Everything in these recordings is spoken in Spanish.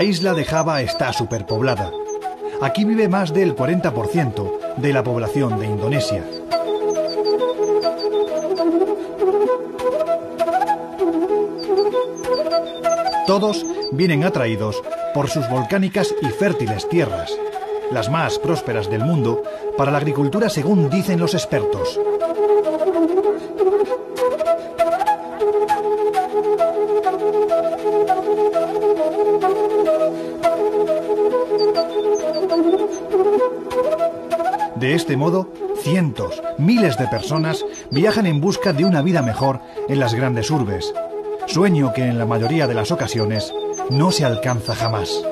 La isla de Java está superpoblada. Aquí vive más del 40% de la población de Indonesia. Todos vienen atraídos por sus volcánicas y fértiles tierras, las más prósperas del mundo para la agricultura según dicen los expertos. De este modo, cientos, miles de personas viajan en busca de una vida mejor en las grandes urbes, sueño que en la mayoría de las ocasiones no se alcanza jamás.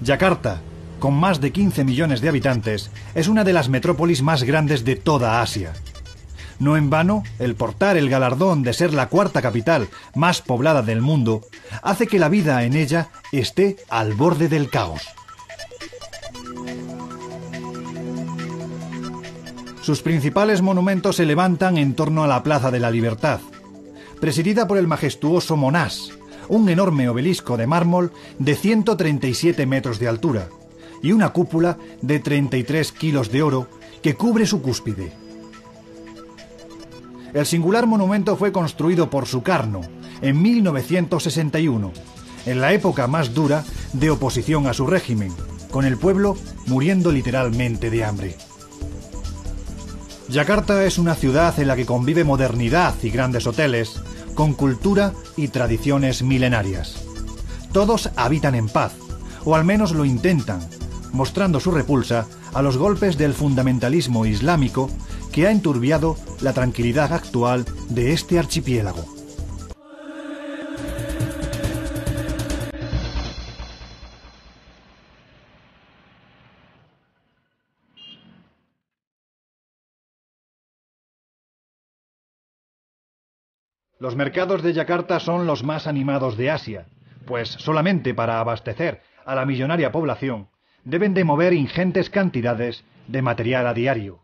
Yakarta, con más de 15 millones de habitantes, es una de las metrópolis más grandes de toda Asia. No en vano, el portar el galardón de ser la cuarta capital más poblada del mundo hace que la vida en ella esté al borde del caos. Sus principales monumentos se levantan en torno a la Plaza de la Libertad, presidida por el majestuoso Monash, un enorme obelisco de mármol de 137 metros de altura y una cúpula de 33 kilos de oro que cubre su cúspide. El singular monumento fue construido por Sukarno en 1961, en la época más dura de oposición a su régimen, con el pueblo muriendo literalmente de hambre. Yakarta es una ciudad en la que convive modernidad y grandes hoteles, con cultura y tradiciones milenarias. Todos habitan en paz, o al menos lo intentan, mostrando su repulsa a los golpes del fundamentalismo islámico que ha enturbiado la tranquilidad actual de este archipiélago. Los mercados de Yakarta son los más animados de Asia, pues solamente para abastecer a la millonaria población deben de mover ingentes cantidades de material a diario.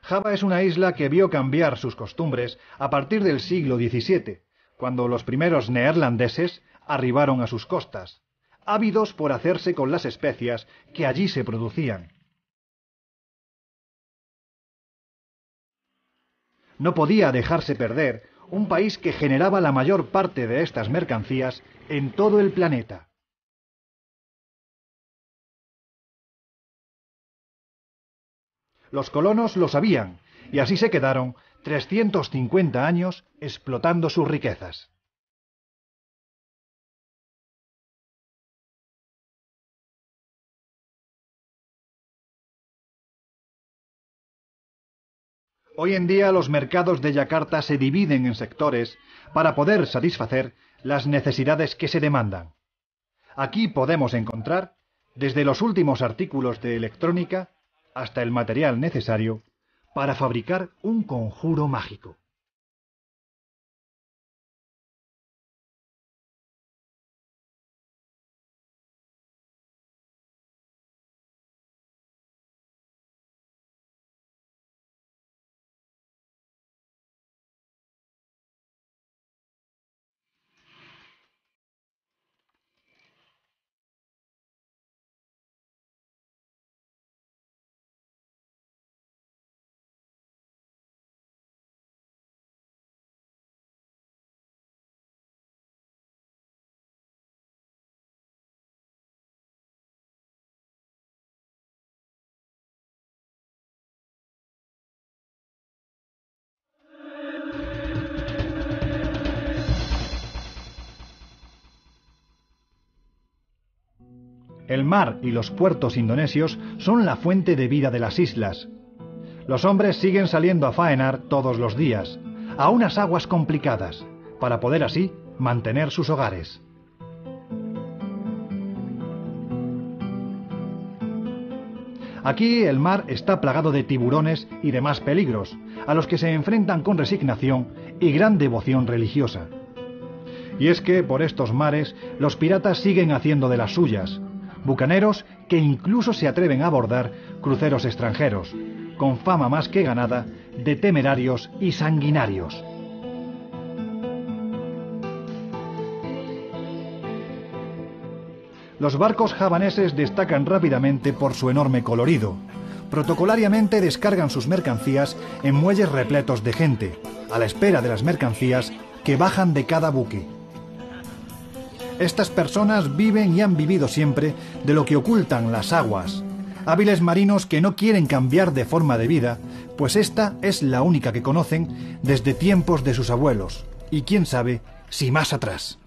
Java es una isla que vio cambiar sus costumbres a partir del siglo XVII, cuando los primeros neerlandeses arribaron a sus costas, ávidos por hacerse con las especias que allí se producían. No podía dejarse perder un país que generaba la mayor parte de estas mercancías en todo el planeta. Los colonos lo sabían, y así se quedaron 350 años explotando sus riquezas. Hoy en día los mercados de Yakarta se dividen en sectores para poder satisfacer las necesidades que se demandan. Aquí podemos encontrar desde los últimos artículos de electrónica hasta el material necesario para fabricar un conjuro mágico. El mar y los puertos indonesios son la fuente de vida de las islas. Los hombres siguen saliendo a faenar todos los días, a unas aguas complicadas, para poder así mantener sus hogares. Aquí el mar está plagado de tiburones y demás peligros, a los que se enfrentan con resignación y gran devoción religiosa. Y es que por estos mares los piratas siguen haciendo de las suyas, bucaneros que incluso se atreven a abordar cruceros extranjeros, con fama más que ganada de temerarios y sanguinarios. Los barcos javaneses destacan rápidamente por su enorme colorido. Protocolariamente descargan sus mercancías en muelles repletos de gente, a la espera de las mercancías que bajan de cada buque. Estas personas viven y han vivido siempre de lo que ocultan las aguas, hábiles marinos que no quieren cambiar de forma de vida, pues esta es la única que conocen desde tiempos de sus abuelos, y quién sabe si más atrás.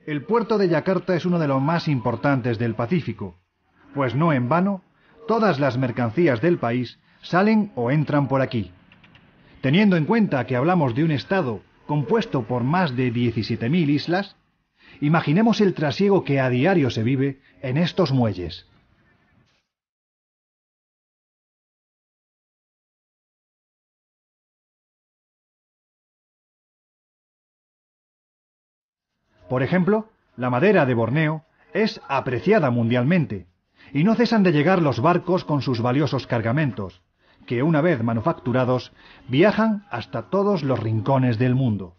El puerto de Yakarta es uno de los más importantes del Pacífico, pues no en vano, todas las mercancías del país salen o entran por aquí. Teniendo en cuenta que hablamos de un estado compuesto por más de 17.000 islas, imaginemos el trasiego que a diario se vive en estos muelles. Por ejemplo, la madera de Borneo es apreciada mundialmente, y no cesan de llegar los barcos con sus valiosos cargamentos, que una vez manufacturados, viajan hasta todos los rincones del mundo.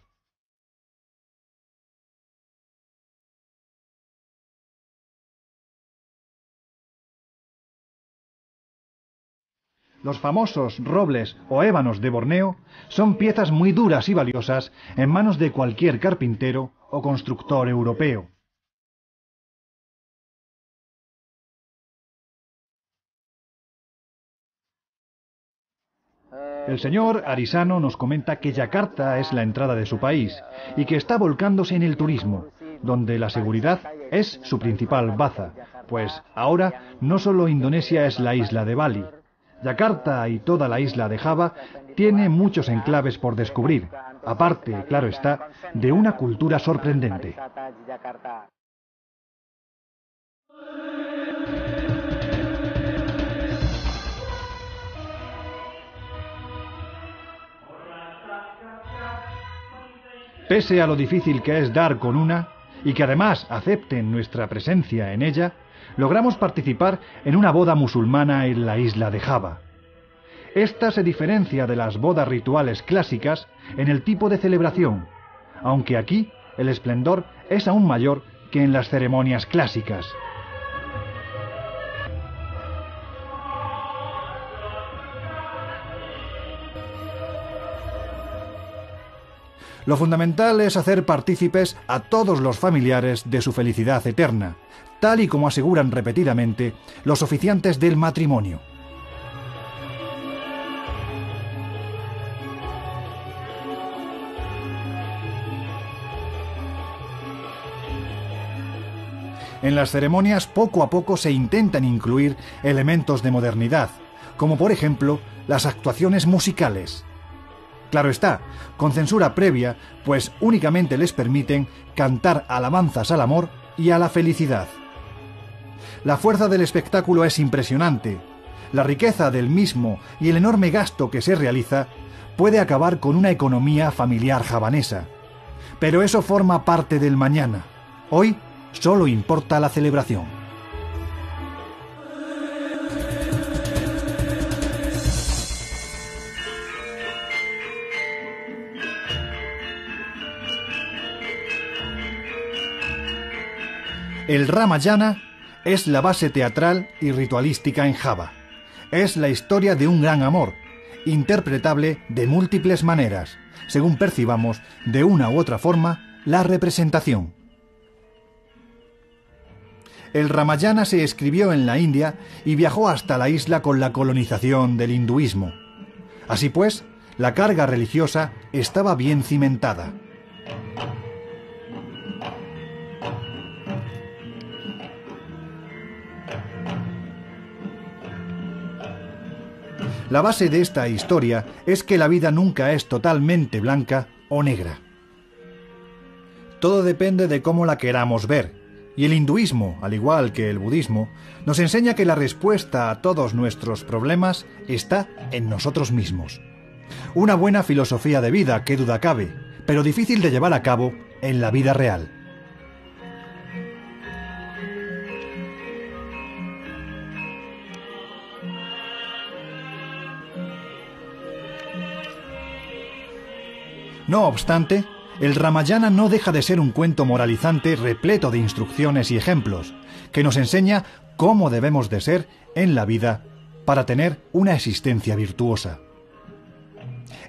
Los famosos robles o ébanos de Borneo son piezas muy duras y valiosas en manos de cualquier carpintero o constructor europeo. El señor Arisano nos comenta que Yakarta es la entrada de su país y que está volcándose en el turismo, donde la seguridad es su principal baza, pues ahora no solo Indonesia es la isla de Bali. Yakarta y toda la isla de Java tiene muchos enclaves por descubrir, aparte, claro está, de una cultura sorprendente. Pese a lo difícil que es dar con una, y que además acepten nuestra presencia en ella, logramos participar en una boda musulmana en la isla de Java. Esta se diferencia de las bodas rituales clásicas en el tipo de celebración, aunque aquí el esplendor es aún mayor que en las ceremonias clásicas. Lo fundamental es hacer partícipes a todos los familiares de su felicidad eterna, tal y como aseguran repetidamente los oficiantes del matrimonio. En las ceremonias poco a poco se intentan incluir elementos de modernidad, como por ejemplo las actuaciones musicales. Claro está, con censura previa, pues únicamente les permiten cantar alabanzas al amor y a la felicidad. La fuerza del espectáculo es impresionante. La riqueza del mismo y el enorme gasto que se realiza puede acabar con una economía familiar javanesa. Pero eso forma parte del mañana. Hoy solo importa la celebración. El Ramayana es la base teatral y ritualística en Java. Es la historia de un gran amor, interpretable de múltiples maneras, según percibamos de una u otra forma la representación. El Ramayana se escribió en la India y viajó hasta la isla con la colonización del hinduismo. Así pues, la carga religiosa estaba bien cimentada. La base de esta historia es que la vida nunca es totalmente blanca o negra. Todo depende de cómo la queramos ver, y el hinduismo, al igual que el budismo, nos enseña que la respuesta a todos nuestros problemas está en nosotros mismos. Una buena filosofía de vida, qué duda cabe, pero difícil de llevar a cabo en la vida real. No obstante, el Ramayana no deja de ser un cuento moralizante repleto de instrucciones y ejemplos, que nos enseña cómo debemos de ser en la vida para tener una existencia virtuosa.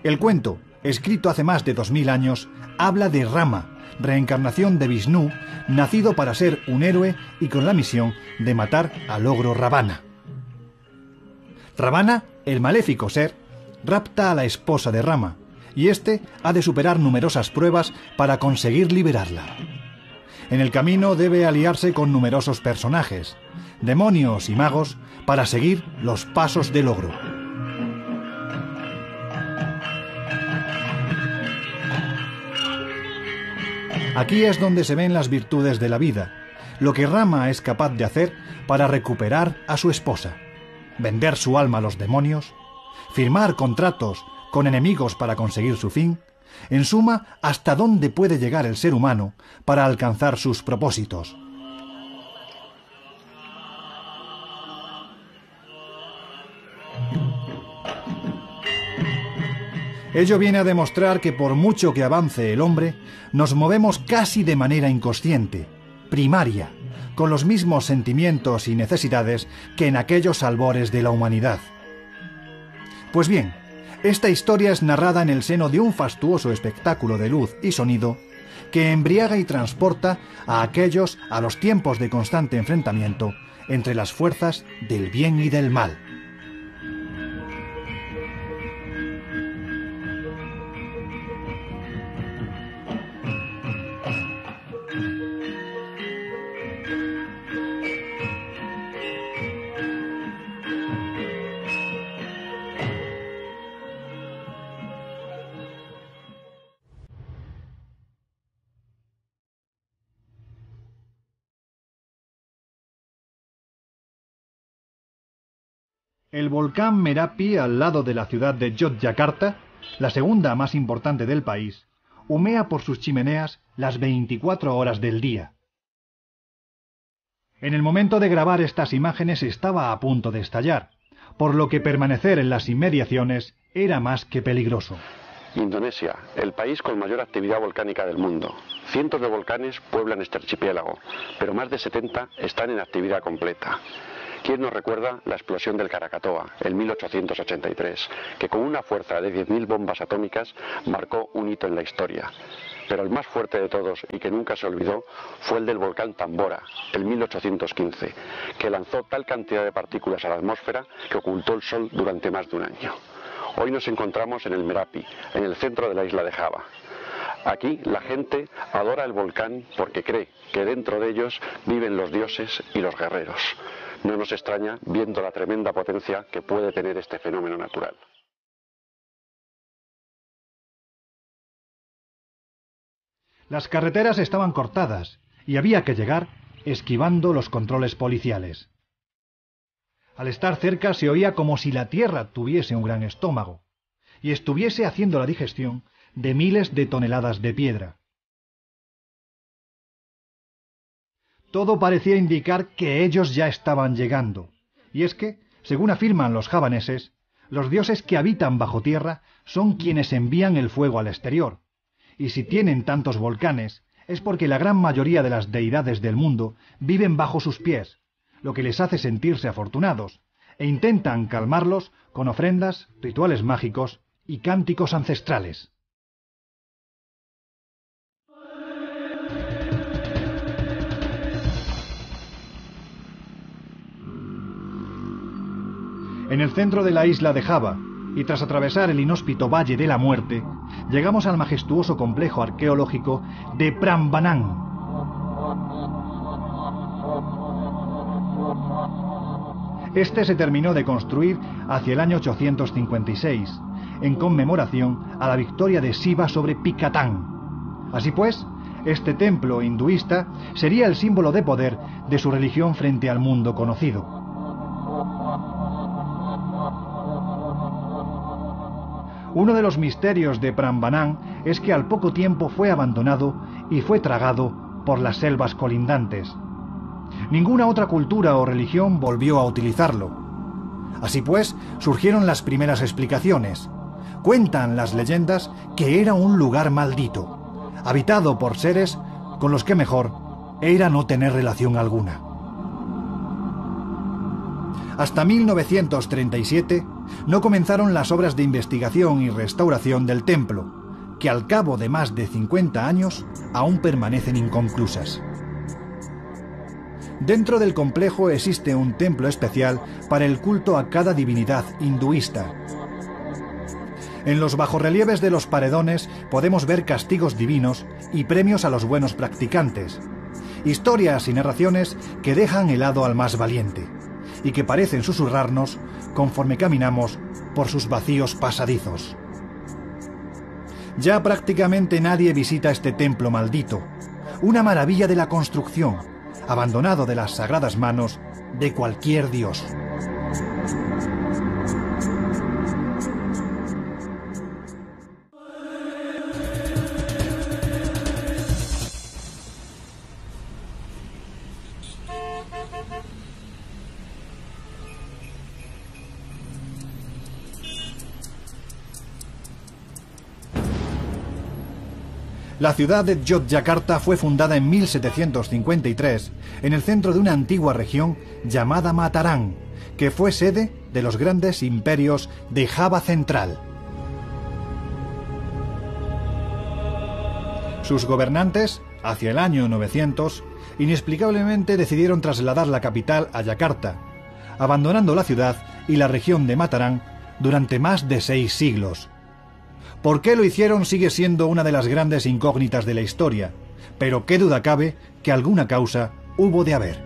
El cuento, escrito hace más de 2000 años, habla de Rama, reencarnación de Vishnu, nacido para ser un héroe y con la misión de matar al ogro Ravana. Ravana, el maléfico ser, rapta a la esposa de Rama, y éste ha de superar numerosas pruebas para conseguir liberarla. En el camino debe aliarse con numerosos personajes, demonios y magos, para seguir los pasos del ogro. Aquí es donde se ven las virtudes de la vida, lo que Rama es capaz de hacer para recuperar a su esposa, vender su alma a los demonios, firmar contratos con enemigos para conseguir su fin, en suma, hasta dónde puede llegar el ser humano para alcanzar sus propósitos. Ello viene a demostrar que por mucho que avance el hombre, nos movemos casi de manera inconsciente, primaria, con los mismos sentimientos y necesidades que en aquellos albores de la humanidad. Pues bien, esta historia es narrada en el seno de un fastuoso espectáculo de luz y sonido que embriaga y transporta a aquellos a los tiempos de constante enfrentamiento entre las fuerzas del bien y del mal. El volcán Merapi, al lado de la ciudad de Yogyakarta, la segunda más importante del país, humea por sus chimeneas las 24 horas del día. En el momento de grabar estas imágenes estaba a punto de estallar, por lo que permanecer en las inmediaciones era más que peligroso. Indonesia, el país con mayor actividad volcánica del mundo. Cientos de volcanes pueblan este archipiélago, pero más de 70 están en actividad completa. ¿Quién nos recuerda la explosión del Krakatoa en 1883, que con una fuerza de 10.000 bombas atómicas marcó un hito en la historia? Pero el más fuerte de todos y que nunca se olvidó fue el del volcán Tambora, en 1815, que lanzó tal cantidad de partículas a la atmósfera que ocultó el sol durante más de un año. Hoy nos encontramos en el Merapi, en el centro de la isla de Java. Aquí la gente adora el volcán porque cree que dentro de ellos viven los dioses y los guerreros. No nos extraña viendo la tremenda potencia que puede tener este fenómeno natural. Las carreteras estaban cortadas y había que llegar esquivando los controles policiales. Al estar cerca se oía como si la tierra tuviese un gran estómago y estuviese haciendo la digestión de miles de toneladas de piedra. Todo parecía indicar que ellos ya estaban llegando, y es que, según afirman los javaneses, los dioses que habitan bajo tierra son quienes envían el fuego al exterior, y si tienen tantos volcanes es porque la gran mayoría de las deidades del mundo viven bajo sus pies, lo que les hace sentirse afortunados, e intentan calmarlos con ofrendas, rituales mágicos y cánticos ancestrales. En el centro de la isla de Java, y tras atravesar el inhóspito Valle de la Muerte, llegamos al majestuoso complejo arqueológico de Prambanan. Este se terminó de construir hacia el año 856, en conmemoración a la victoria de Shiva sobre Pikatán. Así pues, este templo hinduista sería el símbolo de poder de su religión frente al mundo conocido. Uno de los misterios de Prambanan es que al poco tiempo fue abandonado y fue tragado por las selvas colindantes. Ninguna otra cultura o religión volvió a utilizarlo. Así pues, surgieron las primeras explicaciones. Cuentan las leyendas que era un lugar maldito, habitado por seres con los que mejor era no tener relación alguna. Hasta 1937 no comenzaron las obras de investigación y restauración del templo, que al cabo de más de 50 años aún permanecen inconclusas. Dentro del complejo existe un templo especial para el culto a cada divinidad hinduista. En los bajorrelieves de los paredones podemos ver castigos divinos y premios a los buenos practicantes, historias y narraciones que dejan helado al más valiente y que parecen susurrarnos conforme caminamos por sus vacíos pasadizos. Ya prácticamente nadie visita este templo maldito, una maravilla de la construcción, abandonado de las sagradas manos de cualquier dios. La ciudad de Yogyakarta fue fundada en 1753 en el centro de una antigua región llamada Mataram, que fue sede de los grandes imperios de Java Central. Sus gobernantes, hacia el año 900, inexplicablemente decidieron trasladar la capital a Yakarta, abandonando la ciudad y la región de Mataram durante más de 6 siglos. ¿Por qué lo hicieron sigue siendo una de las grandes incógnitas de la historia? Pero qué duda cabe que alguna causa hubo de haber.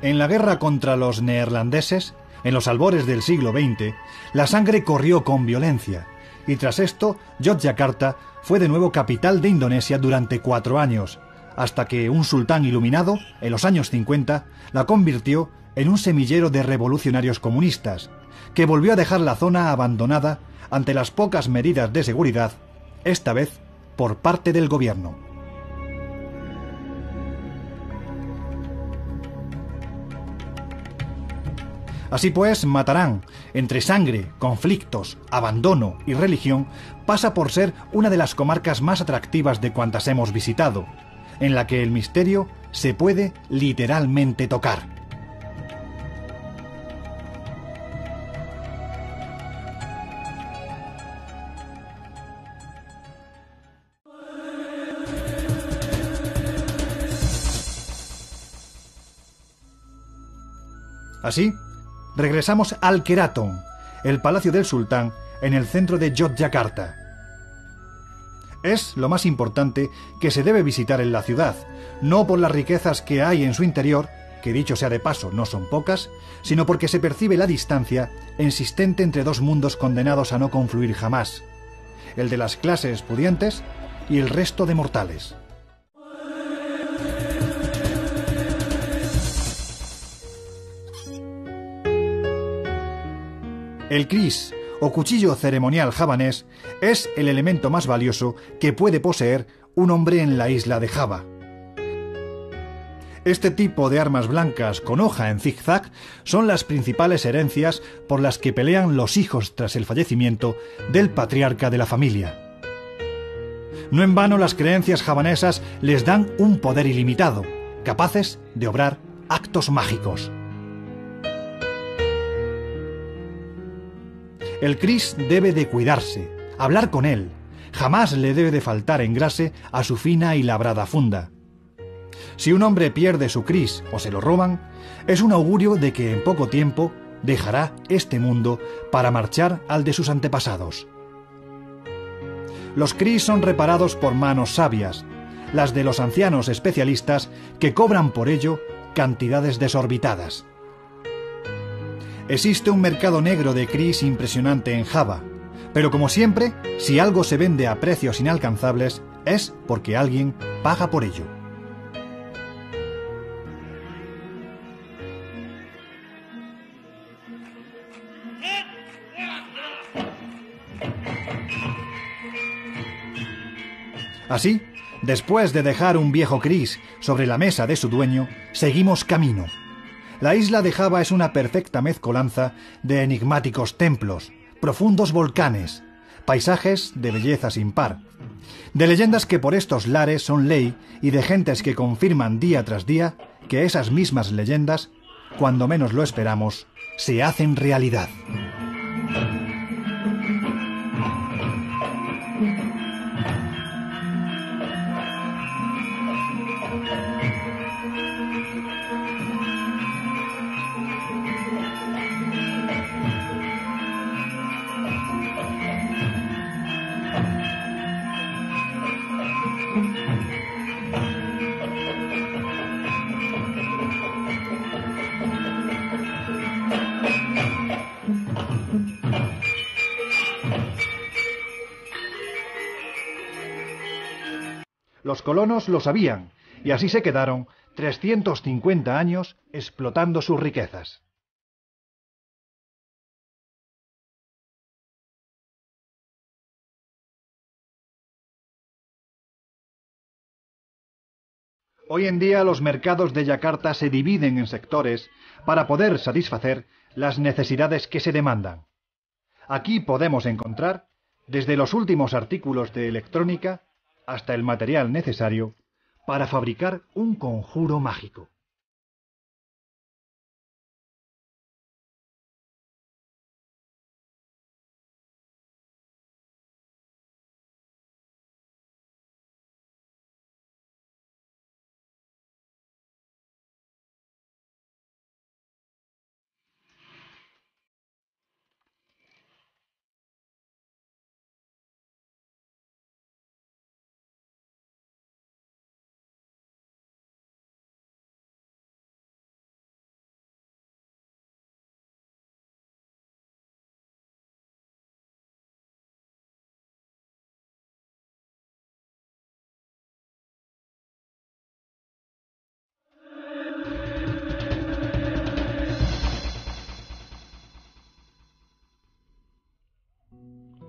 En la guerra contra los neerlandeses, en los albores del siglo XX, la sangre corrió con violencia, y tras esto, Yogyakarta fue de nuevo capital de Indonesia durante 4 años, hasta que un sultán iluminado, en los años 50, la convirtió en un semillero de revolucionarios comunistas, que volvió a dejar la zona abandonada ante las pocas medidas de seguridad, esta vez por parte del gobierno. Así pues, Mataram, entre sangre, conflictos, abandono y religión, pasa por ser una de las comarcas más atractivas de cuantas hemos visitado, en la que el misterio se puede literalmente tocar. Así, regresamos al Keraton, el palacio del sultán en el centro de Yogyakarta. Es lo más importante que se debe visitar en la ciudad, no por las riquezas que hay en su interior, que dicho sea de paso no son pocas, sino porque se percibe la distancia existente entre dos mundos condenados a no confluir jamás, el de las clases pudientes y el resto de mortales. El kris, o cuchillo ceremonial javanés, es el elemento más valioso que puede poseer un hombre en la isla de Java. Este tipo de armas blancas con hoja en zigzag son las principales herencias por las que pelean los hijos tras el fallecimiento del patriarca de la familia. No en vano las creencias javanesas les dan un poder ilimitado, capaces de obrar actos mágicos. El kris debe de cuidarse, hablar con él, jamás le debe de faltar engrase a su fina y labrada funda. Si un hombre pierde su kris o se lo roban, es un augurio de que en poco tiempo dejará este mundo para marchar al de sus antepasados. Los kris son reparados por manos sabias. las de los ancianos especialistas que cobran por ello cantidades desorbitadas. Existe un mercado negro de cris impresionante en Java, pero como siempre, si algo se vende a precios inalcanzables es porque alguien paga por ello. Así, después de dejar un viejo cris sobre la mesa de su dueño, seguimos camino. La isla de Java es una perfecta mezcolanza de enigmáticos templos, profundos volcanes, paisajes de belleza sin par, de leyendas que por estos lares son ley y de gentes que confirman día tras día que esas mismas leyendas, cuando menos lo esperamos, se hacen realidad. Los colonos lo sabían, y así se quedaron 350 años explotando sus riquezas. Hoy en día los mercados de Yakarta se dividen en sectores para poder satisfacer las necesidades que se demandan. Aquí podemos encontrar desde los últimos artículos de electrónica hasta el material necesario para fabricar un conjuro mágico.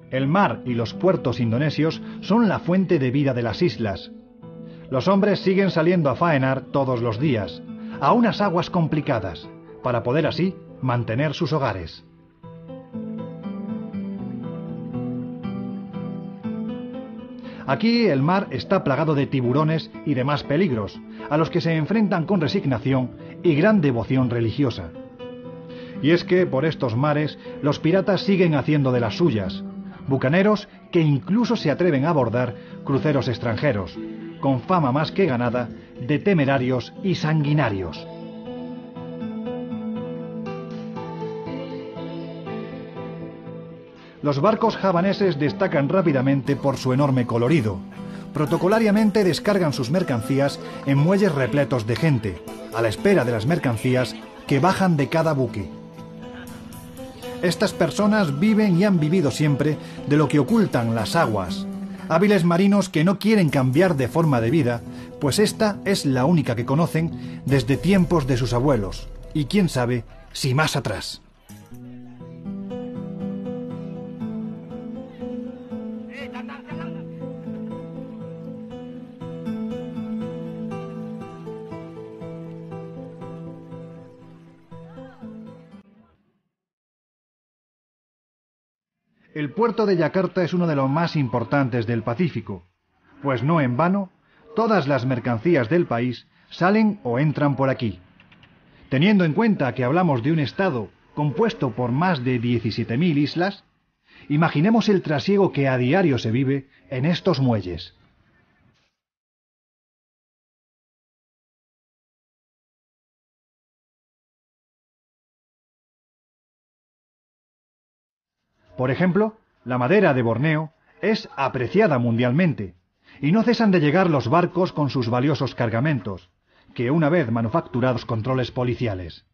El mar y los puertos indonesios son la fuente de vida de las islas. Los hombres siguen saliendo a faenar todos los días, a unas aguas complicadas, para poder así mantener sus hogares. Aquí el mar está plagado de tiburones y demás peligros, a los que se enfrentan con resignación y gran devoción religiosa. Y es que por estos mares los piratas siguen haciendo de las suyas, bucaneros que incluso se atreven a abordar cruceros extranjeros, con fama más que ganada de temerarios y sanguinarios. Los barcos javaneses destacan rápidamente por su enorme colorido. Protocolariamente descargan sus mercancías en muelles repletos de gente, a la espera de las mercancías que bajan de cada buque. Estas personas viven y han vivido siempre de lo que ocultan las aguas, hábiles marinos que no quieren cambiar de forma de vida, pues esta es la única que conocen desde tiempos de sus abuelos, y quién sabe si más atrás. El puerto de Yakarta es uno de los más importantes del Pacífico, pues no en vano, todas las mercancías del país salen o entran por aquí. Teniendo en cuenta que hablamos de un estado compuesto por más de 17.000 islas, imaginemos el trasiego que a diario se vive en estos muelles. Por ejemplo, la madera de Borneo es apreciada mundialmente, y no cesan de llegar los barcos con sus valiosos cargamentos, que una vez manufacturados controles policiales.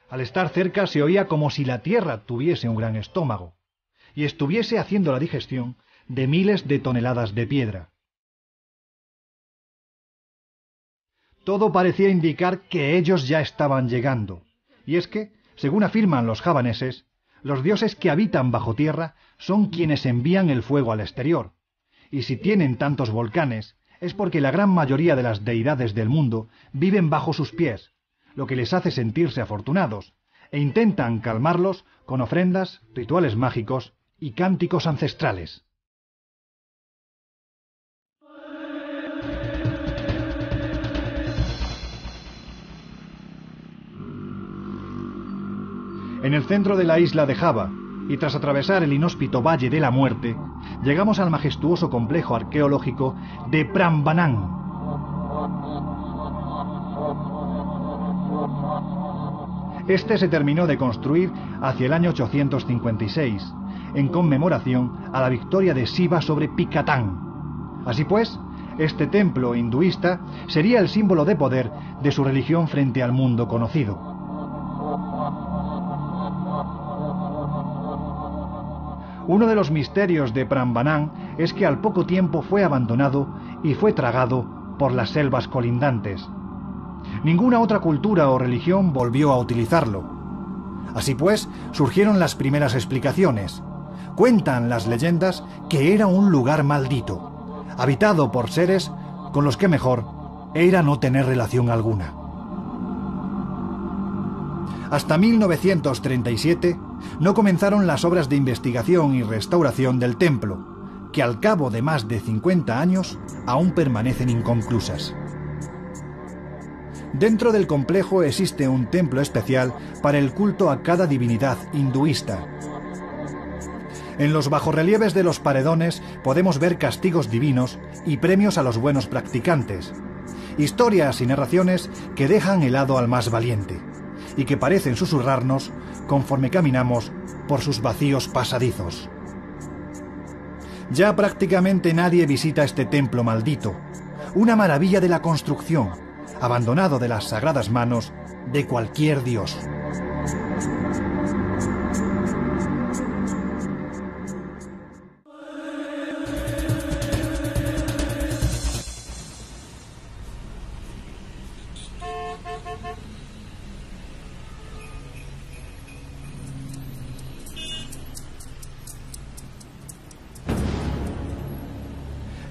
Al estar cerca se oía como si la tierra tuviese un gran estómago, y estuviese haciendo la digestión de miles de toneladas de piedra. Todo parecía indicar que ellos ya estaban llegando, y es que, según afirman los javaneses, los dioses que habitan bajo tierra son quienes envían el fuego al exterior, y si tienen tantos volcanes es porque la gran mayoría de las deidades del mundo viven bajo sus pies, lo que les hace sentirse afortunados, e intentan calmarlos con ofrendas, rituales mágicos y cánticos ancestrales. En el centro de la isla de Java, y tras atravesar el inhóspito Valle de la Muerte, llegamos al majestuoso complejo arqueológico de Prambanan. Este se terminó de construir hacia el año 856, en conmemoración a la victoria de Shiva sobre Pikatán. Así pues, este templo hinduista sería el símbolo de poder de su religión frente al mundo conocido. Uno de los misterios de Prambanan es que al poco tiempo fue abandonado y fue tragado por las selvas colindantes. Ninguna otra cultura o religión volvió a utilizarlo. Así pues, surgieron las primeras explicaciones. Cuentan las leyendas que era un lugar maldito, habitado por seres con los que mejor era no tener relación alguna. Hasta 1937 no comenzaron las obras de investigación y restauración del templo, que al cabo de más de 50 años aún permanecen inconclusas. Dentro del complejo existe un templo especial para el culto a cada divinidad hinduista. En los bajorrelieves de los paredones podemos ver castigos divinos y premios a los buenos practicantes, historias y narraciones que dejan helado al más valiente, y que parecen susurrarnos conforme caminamos por sus vacíos pasadizos. Ya prácticamente nadie visita este templo maldito, una maravilla de la construcción, abandonado de las sagradas manos de cualquier dios.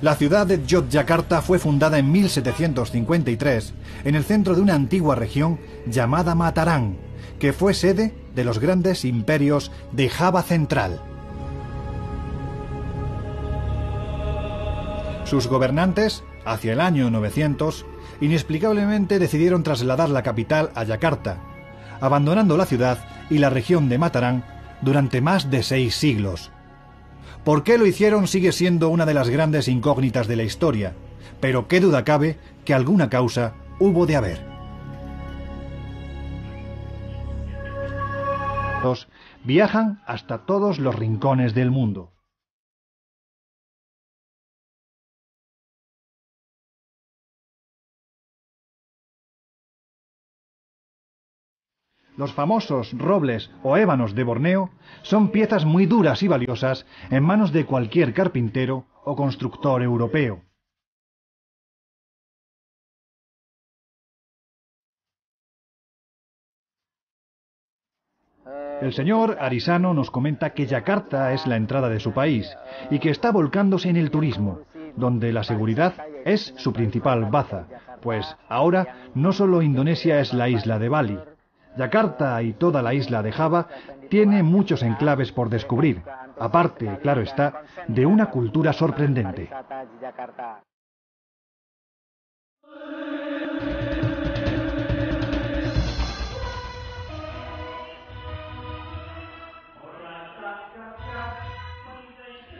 La ciudad de Yogyakarta fue fundada en 1753 en el centro de una antigua región llamada Mataram, que fue sede de los grandes imperios de Java Central. Sus gobernantes, hacia el año 900, inexplicablemente decidieron trasladar la capital a Yakarta, abandonando la ciudad y la región de Mataram durante más de 6 siglos. ¿Por qué lo hicieron sigue siendo una de las grandes incógnitas de la historia? Pero qué duda cabe que alguna causa hubo de haber. Viajan hasta todos los rincones del mundo. Los famosos robles o ébanos de Borneo son piezas muy duras y valiosas en manos de cualquier carpintero o constructor europeo. El señor Arisano nos comenta que Yakarta es la entrada de su país y que está volcándose en el turismo, donde la seguridad es su principal baza, pues ahora no solo Indonesia es la isla de Bali. Yakarta y toda la isla de Java tiene muchos enclaves por descubrir, aparte, claro está, de una cultura sorprendente.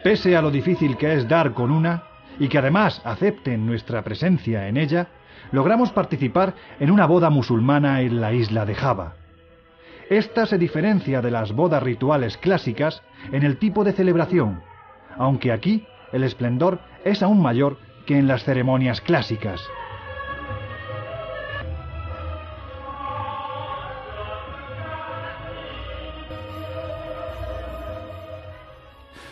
Pese a lo difícil que es dar con una, y que además acepten nuestra presencia en ella, logramos participar en una boda musulmana en la isla de Java. Esta se diferencia de las bodas rituales clásicas en el tipo de celebración, aunque aquí el esplendor es aún mayor que en las ceremonias clásicas.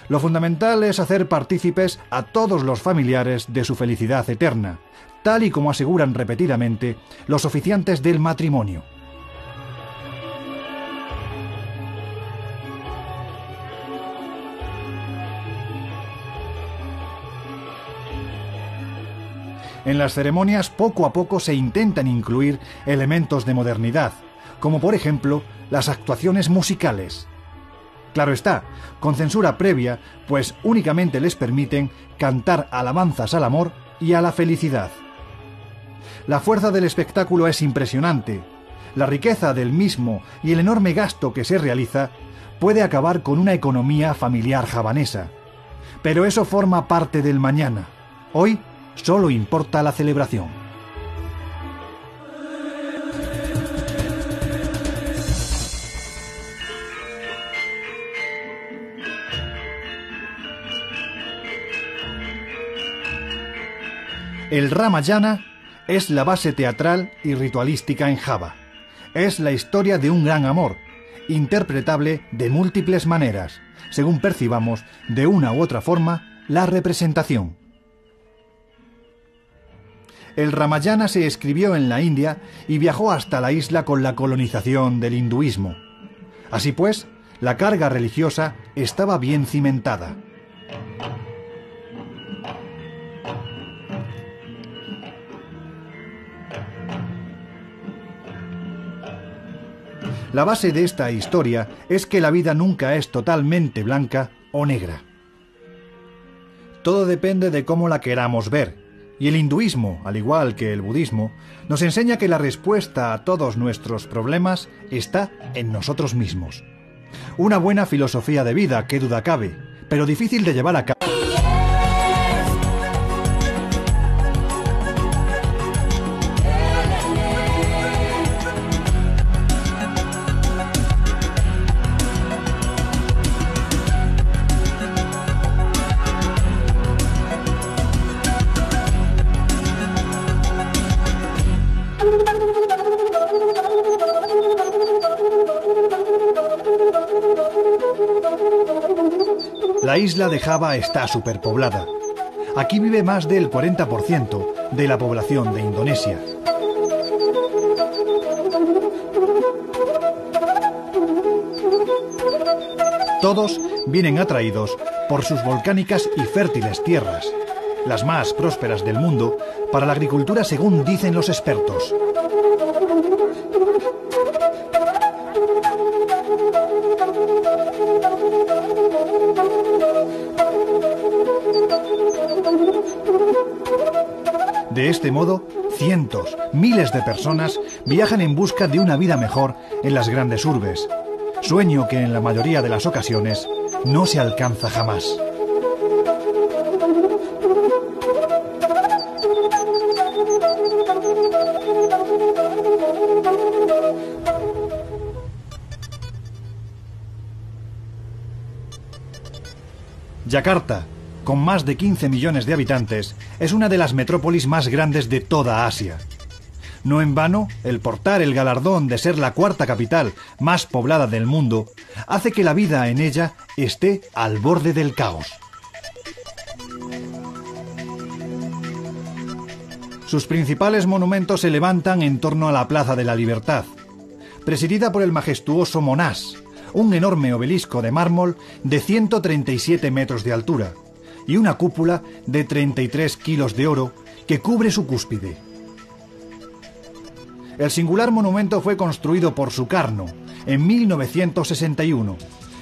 Lo fundamental es hacer partícipes a todos los familiares de su felicidad eterna, tal y como aseguran repetidamente los oficiantes del matrimonio. En las ceremonias poco a poco se intentan incluir elementos de modernidad, como por ejemplo las actuaciones musicales. Claro está, con censura previa, pues únicamente les permiten cantar alabanzas al amor y a la felicidad. La fuerza del espectáculo es impresionante. La riqueza del mismo y el enorme gasto que se realiza puede acabar con una economía familiar javanesa. Pero eso forma parte del mañana. Hoy solo importa la celebración. El Ramayana es la base teatral y ritualística en Java. Es la historia de un gran amor, interpretable de múltiples maneras, según percibamos de una u otra forma la representación. El Ramayana se escribió en la India y viajó hasta la isla con la colonización del hinduismo. Así pues, la carga religiosa estaba bien cimentada. La base de esta historia es que la vida nunca es totalmente blanca o negra. Todo depende de cómo la queramos ver, y el hinduismo, al igual que el budismo, nos enseña que la respuesta a todos nuestros problemas está en nosotros mismos. Una buena filosofía de vida, qué duda cabe, pero difícil de llevar a cabo. La isla de Java está superpoblada. Aquí vive más del 40% de la población de Indonesia. Todos vienen atraídos por sus volcánicas y fértiles tierras, las más prósperas del mundo para la agricultura según dicen los expertos. De este modo, cientos, miles de personas viajan en busca de una vida mejor en las grandes urbes, sueño que en la mayoría de las ocasiones no se alcanza jamás. Yakarta, con más de 15 millones de habitantes, es una de las metrópolis más grandes de toda Asia. No en vano, el portar el galardón de ser la cuarta capital más poblada del mundo hace que la vida en ella esté al borde del caos. Sus principales monumentos se levantan en torno a la Plaza de la Libertad, presidida por el majestuoso Monash, un enorme obelisco de mármol de 137 metros de altura y una cúpula de 33 kilos de oro que cubre su cúspide. El singular monumento fue construido por Sukarno en 1961,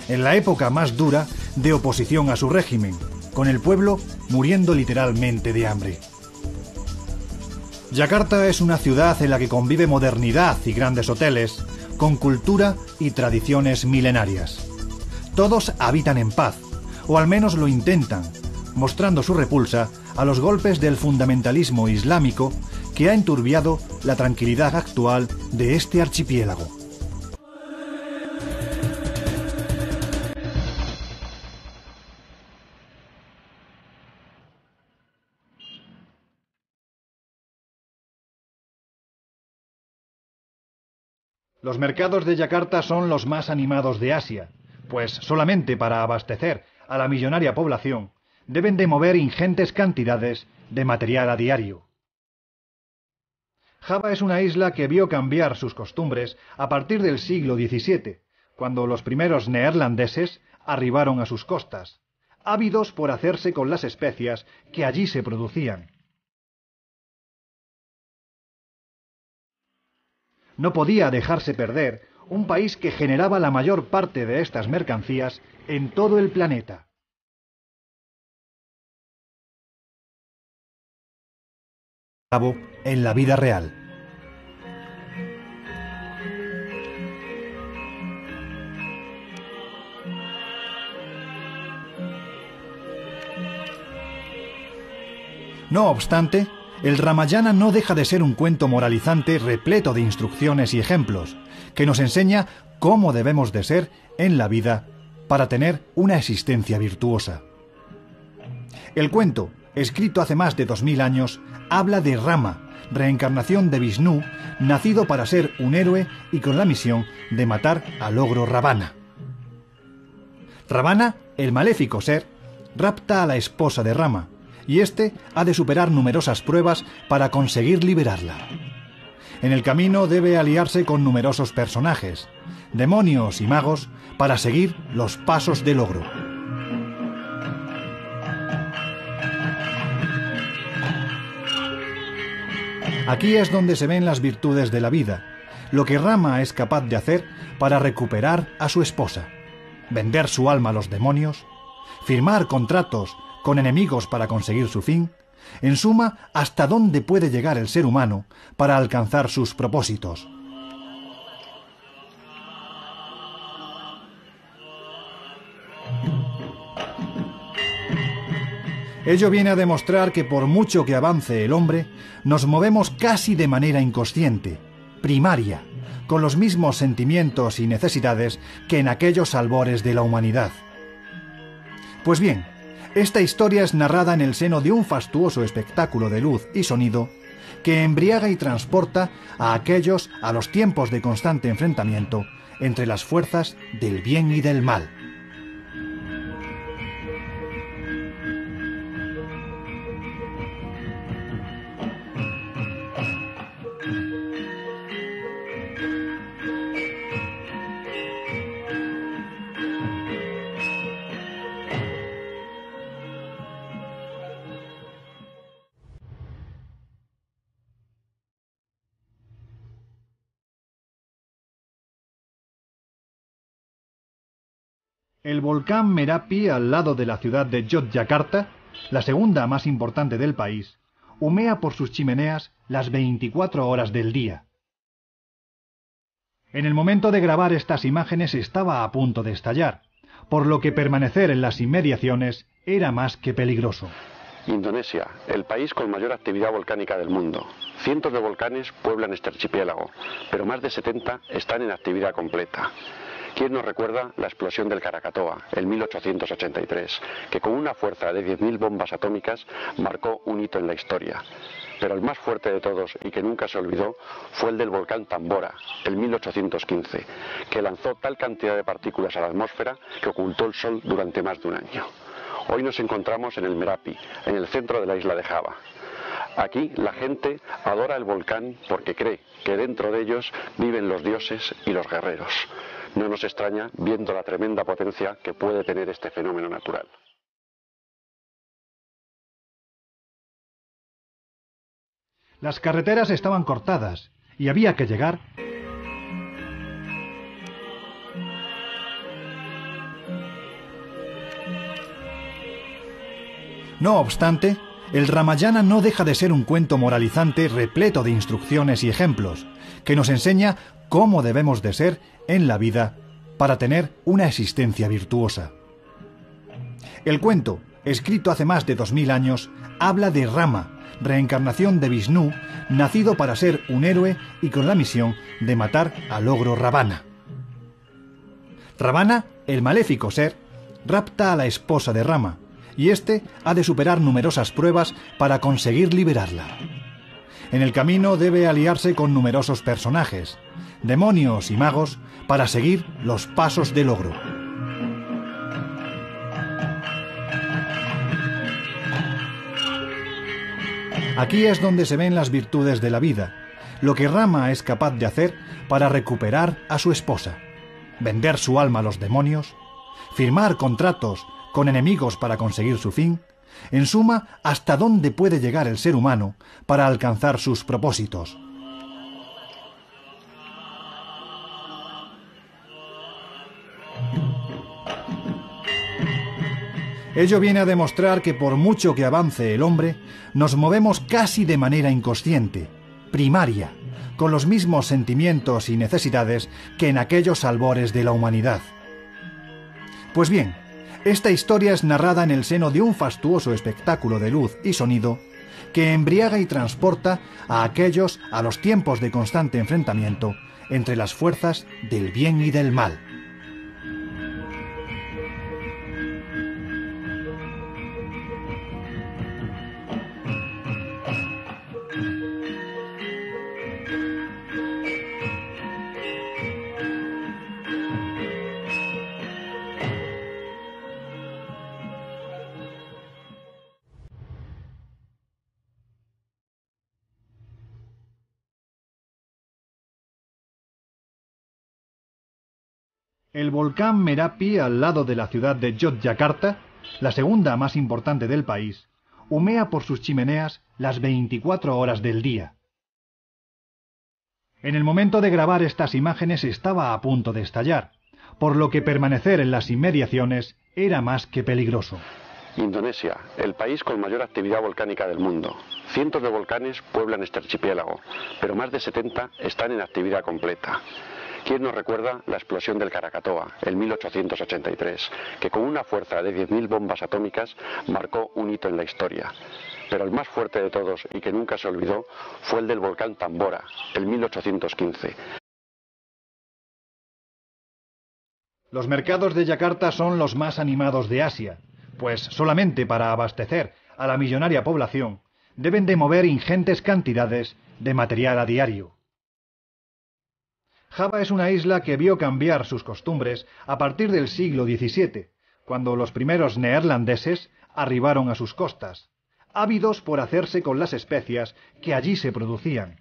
en la época más dura de oposición a su régimen, con el pueblo muriendo literalmente de hambre. Yakarta es una ciudad en la que convive modernidad y grandes hoteles, con cultura y tradiciones milenarias. Todos habitan en paz, o al menos lo intentan, mostrando su repulsa a los golpes del fundamentalismo islámico que ha enturbiado la tranquilidad actual de este archipiélago. Los mercados de Yakarta son los más animados de Asia, pues solamente para abastecer a la millonaria población deben de mover ingentes cantidades de material a diario. Java es una isla que vio cambiar sus costumbres a partir del siglo XVII, cuando los primeros neerlandeses arribaron a sus costas, ávidos por hacerse con las especias que allí se producían. No podía dejarse perder un país que generaba la mayor parte de estas mercancías en todo el planeta. En la vida real. No obstante, el Ramayana no deja de ser un cuento moralizante repleto de instrucciones y ejemplos, que nos enseña cómo debemos de ser en la vida para tener una existencia virtuosa. El cuento, escrito hace más de 2000 años, habla de Rama, reencarnación de Vishnu, nacido para ser un héroe y con la misión de matar al ogro Ravana. Ravana, el maléfico ser, rapta a la esposa de Rama, y éste ha de superar numerosas pruebas para conseguir liberarla. En el camino debe aliarse con numerosos personajes, demonios y magos, para seguir los pasos del ogro. Aquí es donde se ven las virtudes de la vida, lo que Rama es capaz de hacer para recuperar a su esposa, vender su alma a los demonios, firmar contratos con enemigos para conseguir su fin, en suma, hasta dónde puede llegar el ser humano para alcanzar sus propósitos. Ello viene a demostrar que por mucho que avance el hombre, nos movemos casi de manera inconsciente, primaria, con los mismos sentimientos y necesidades que en aquellos albores de la humanidad. Pues bien, esta historia es narrada en el seno de un fastuoso espectáculo de luz y sonido que embriaga y transporta a aquellos a los tiempos de constante enfrentamiento entre las fuerzas del bien y del mal. El volcán Merapi, al lado de la ciudad de Yogyakarta, la segunda más importante del país, humea por sus chimeneas las 24 horas del día. En el momento de grabar estas imágenes estaba a punto de estallar, por lo que permanecer en las inmediaciones era más que peligroso. Indonesia, el país con mayor actividad volcánica del mundo. Cientos de volcanes pueblan este archipiélago, pero más de 70 están en actividad completa. ¿Quién nos recuerda la explosión del Krakatoa en 1883, que con una fuerza de 10.000 bombas atómicas marcó un hito en la historia? Pero el más fuerte de todos y que nunca se olvidó fue el del volcán Tambora, en 1815, que lanzó tal cantidad de partículas a la atmósfera que ocultó el sol durante más de un año. Hoy nos encontramos en el Merapi, en el centro de la isla de Java. Aquí la gente adora el volcán porque cree que dentro de ellos viven los dioses y los guerreros. No nos extraña viendo la tremenda potencia que puede tener este fenómeno natural. Las carreteras estaban cortadas y había que llegar No obstante, el Ramayana no deja de ser un cuento moralizante repleto de instrucciones y ejemplos, que nos enseña cómo debemos de ser en la vida para tener una existencia virtuosa. El cuento, escrito hace más de 2000 años, habla de Rama, reencarnación de Vishnu, nacido para ser un héroe y con la misión de matar al ogro Ravana. Ravana, el maléfico ser, rapta a la esposa de Rama, y éste ha de superar numerosas pruebas para conseguir liberarla. En el camino debe aliarse con numerosos personajes, demonios y magos para seguir los pasos del ogro. Aquí es donde se ven las virtudes de la vida, lo que Rama es capaz de hacer para recuperar a su esposa, vender su alma a los demonios, firmar contratos con enemigos para conseguir su fin, en suma, hasta dónde puede llegar el ser humano para alcanzar sus propósitos. Ello viene a demostrar que por mucho que avance el hombre, nos movemos casi de manera inconsciente, primaria, con los mismos sentimientos y necesidades que en aquellos albores de la humanidad. Pues bien, esta historia es narrada en el seno de un fastuoso espectáculo de luz y sonido que embriaga y transporta a aquellos a los tiempos de constante enfrentamiento entre las fuerzas del bien y del mal. El volcán Merapi, al lado de la ciudad de Yogyakarta, la segunda más importante del país, humea por sus chimeneas las 24 horas del día. En el momento de grabar estas imágenes estaba a punto de estallar, por lo que permanecer en las inmediaciones era más que peligroso. Indonesia, el país con mayor actividad volcánica del mundo. Cientos de volcanes pueblan este archipiélago, pero más de 70 están en actividad completa. ¿Quién nos recuerda la explosión del Krakatoa en 1883, que con una fuerza de 10.000 bombas atómicas marcó un hito en la historia? Pero el más fuerte de todos y que nunca se olvidó fue el del volcán Tambora, en 1815. Los mercados de Yakarta son los más animados de Asia, pues solamente para abastecer a la millonaria población deben de mover ingentes cantidades de material a diario. Java es una isla que vio cambiar sus costumbres a partir del siglo XVII, cuando los primeros neerlandeses arribaron a sus costas, ávidos por hacerse con las especias que allí se producían.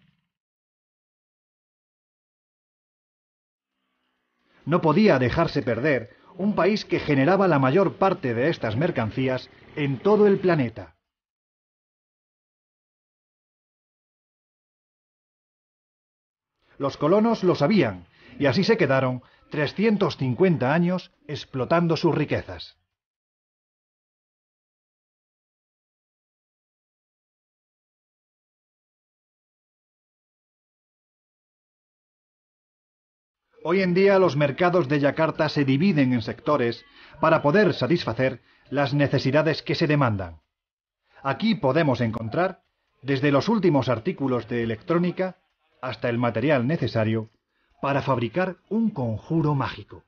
No podía dejarse perder un país que generaba la mayor parte de estas mercancías en todo el planeta. Los colonos lo sabían, y así se quedaron 350 años explotando sus riquezas. Hoy en día los mercados de Yakarta se dividen en sectores para poder satisfacer las necesidades que se demandan. Aquí podemos encontrar desde los últimos artículos de electrónica hasta el material necesario para fabricar un conjuro mágico.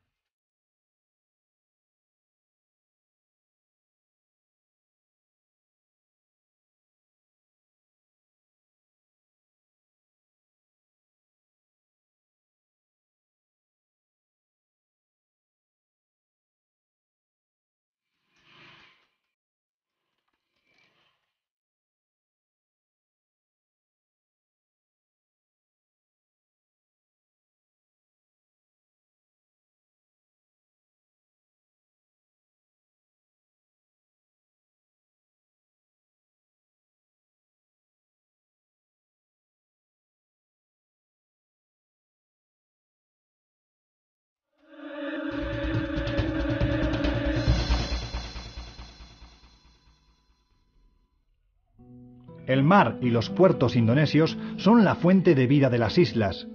El mar y los puertos indonesios son la fuente de vida de las islas.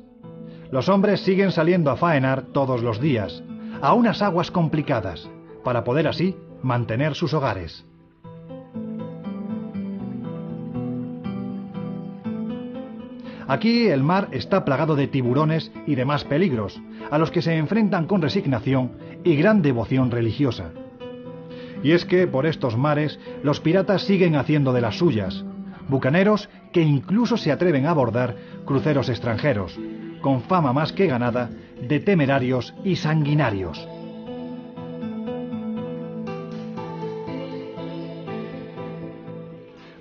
Los hombres siguen saliendo a faenar todos los días, a unas aguas complicadas, para poder así mantener sus hogares. Aquí el mar está plagado de tiburones y demás peligros, a los que se enfrentan con resignación y gran devoción religiosa. Y es que por estos mares los piratas siguen haciendo de las suyas, bucaneros que incluso se atreven a abordar cruceros extranjeros, con fama más que ganada de temerarios y sanguinarios.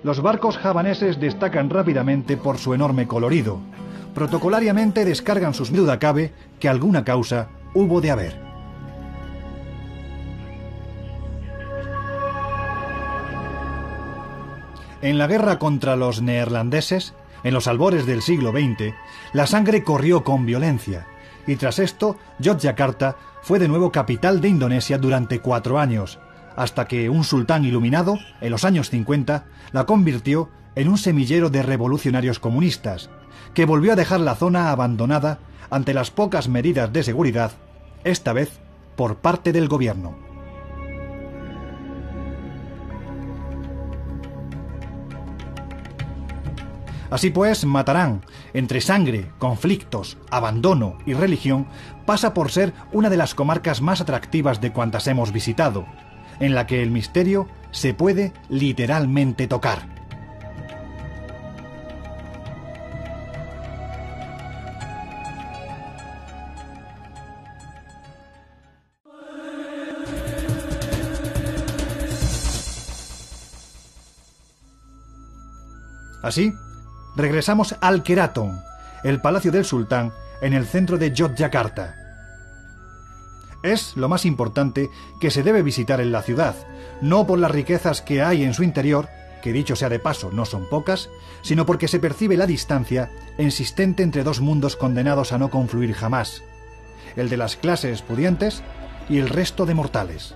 Los barcos javaneses destacan rápidamente por su enorme colorido. Protocolariamente descargan sus duda cabe que alguna causa hubo de haber. En la guerra contra los neerlandeses, en los albores del siglo XX, la sangre corrió con violencia, y tras esto, Yogyakarta fue de nuevo capital de Indonesia durante 4 años, hasta que un sultán iluminado, en los años 50, la convirtió en un semillero de revolucionarios comunistas, que volvió a dejar la zona abandonada ante las pocas medidas de seguridad, esta vez por parte del gobierno. Así pues, Matarán, entre sangre, conflictos, abandono y religión, pasa por ser una de las comarcas más atractivas de cuantas hemos visitado, en la que el misterio se puede literalmente tocar. Así, regresamos al Keraton, el palacio del sultán en el centro de Yogyakarta. Es lo más importante que se debe visitar en la ciudad, no por las riquezas que hay en su interior, que dicho sea de paso no son pocas, sino porque se percibe la distancia existente entre dos mundos condenados a no confluir jamás, el de las clases pudientes y el resto de mortales.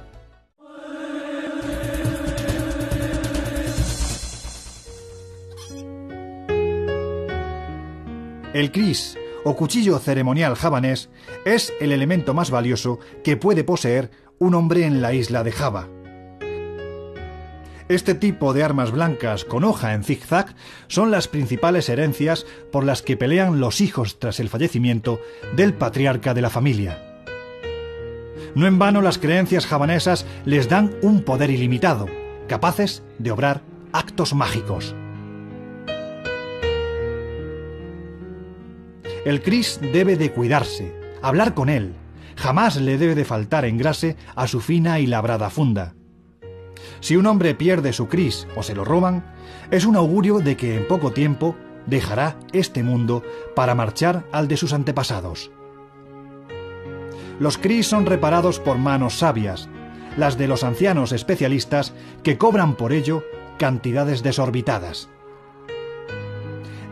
El kris, o cuchillo ceremonial javanés, es el elemento más valioso que puede poseer un hombre en la isla de Java. Este tipo de armas blancas con hoja en zigzag son las principales herencias por las que pelean los hijos tras el fallecimiento del patriarca de la familia. No en vano las creencias javanesas les dan un poder ilimitado, capaces de obrar actos mágicos. El kris debe de cuidarse, hablar con él, jamás le debe de faltar engrase a su fina y labrada funda. Si un hombre pierde su kris o se lo roban, es un augurio de que en poco tiempo dejará este mundo para marchar al de sus antepasados. Los kris son reparados por manos sabias, las de los ancianos especialistas que cobran por ello cantidades desorbitadas.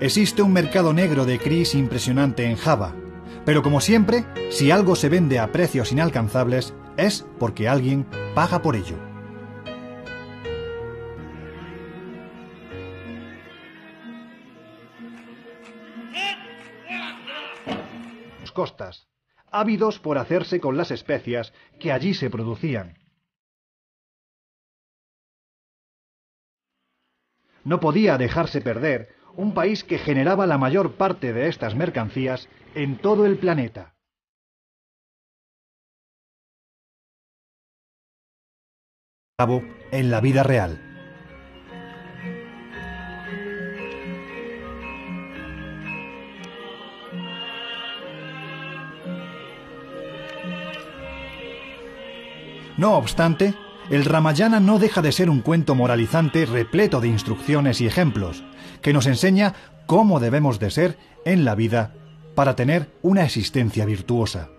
Existe un mercado negro de kris impresionante en Java, pero como siempre, si algo se vende a precios inalcanzables, es porque alguien paga por ello. Costas, ávidos por hacerse con las especias que allí se producían. No podía dejarse perder un país que generaba la mayor parte de estas mercancías en todo el planeta. En la vida real. No obstante, el Ramayana no deja de ser un cuento moralizante repleto de instrucciones y ejemplos, que nos enseña cómo debemos de ser en la vida para tener una existencia virtuosa.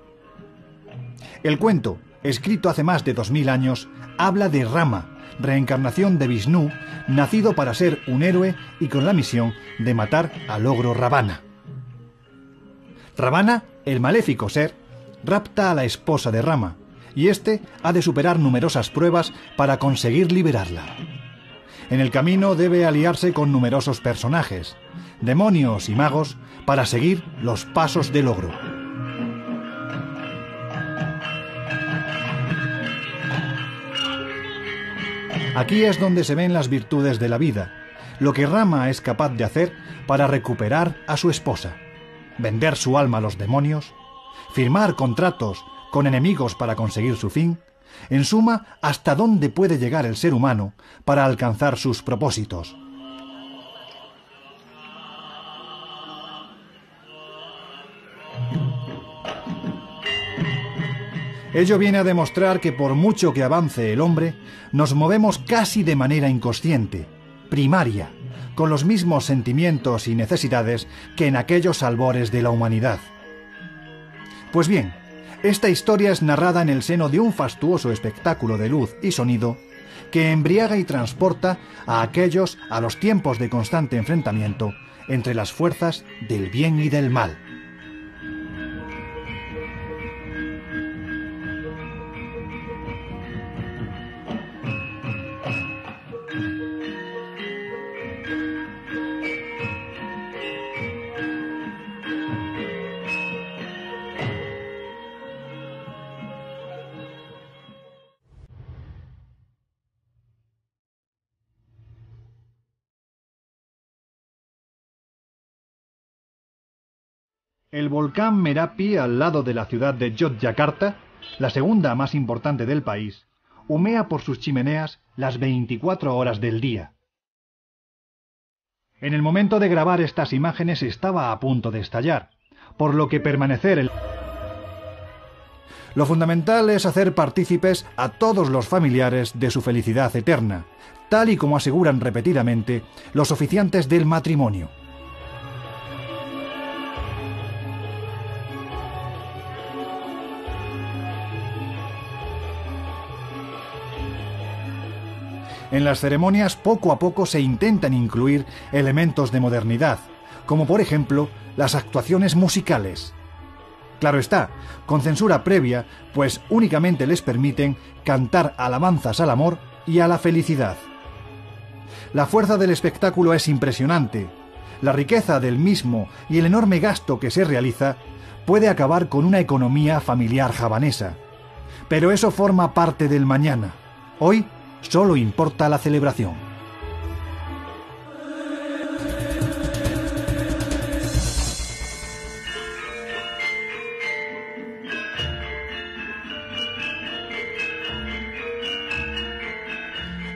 El cuento, escrito hace más de 2000 años, habla de Rama, reencarnación de Vishnu, nacido para ser un héroe y con la misión de matar al ogro Ravana. Ravana, el maléfico ser, rapta a la esposa de Rama, y éste ha de superar numerosas pruebas para conseguir liberarla. En el camino debe aliarse con numerosos personajes, demonios y magos, para seguir los pasos del ogro. Aquí es donde se ven las virtudes de la vida, lo que Rama es capaz de hacer para recuperar a su esposa, vender su alma a los demonios, firmar contratos con enemigos para conseguir su fin, en suma, hasta dónde puede llegar el ser humano para alcanzar sus propósitos. Ello viene a demostrar que por mucho que avance el hombre, nos movemos casi de manera inconsciente, primaria, con los mismos sentimientos y necesidades que en aquellos albores de la humanidad. Pues bien, esta historia es narrada en el seno de un fastuoso espectáculo de luz y sonido que embriaga y transporta a aquellos a los tiempos de constante enfrentamiento entre las fuerzas del bien y del mal. El volcán Merapi, al lado de la ciudad de Yogyakarta, la segunda más importante del país, humea por sus chimeneas las 24 horas del día. En el momento de grabar estas imágenes estaba a punto de estallar, por lo que Lo fundamental es hacer partícipes a todos los familiares de su felicidad eterna, tal y como aseguran repetidamente los oficiantes del matrimonio. En las ceremonias poco a poco se intentan incluir elementos de modernidad, como por ejemplo las actuaciones musicales. Claro está, con censura previa, pues únicamente les permiten cantar alabanzas al amor y a la felicidad. La fuerza del espectáculo es impresionante. La riqueza del mismo y el enorme gasto que se realiza puede acabar con una economía familiar javanesa. Pero eso forma parte del mañana. Hoy solo importa la celebración.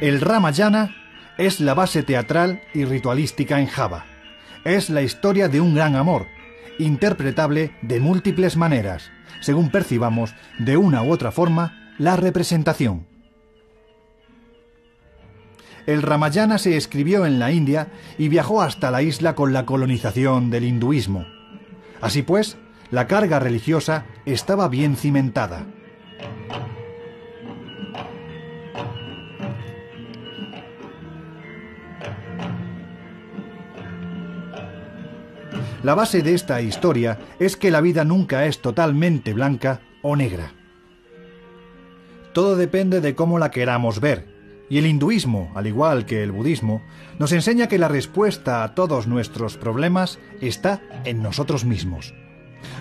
El Ramayana es la base teatral y ritualística en Java. Es la historia de un gran amor, interpretable de múltiples maneras, según percibamos de una u otra forma la representación. El Ramayana se escribió en la India y viajó hasta la isla con la colonización del hinduismo. Así pues, la carga religiosa estaba bien cimentada. La base de esta historia es que la vida nunca es totalmente blanca o negra. Todo depende de cómo la queramos ver. Y el hinduismo, al igual que el budismo, nos enseña que la respuesta a todos nuestros problemas está en nosotros mismos.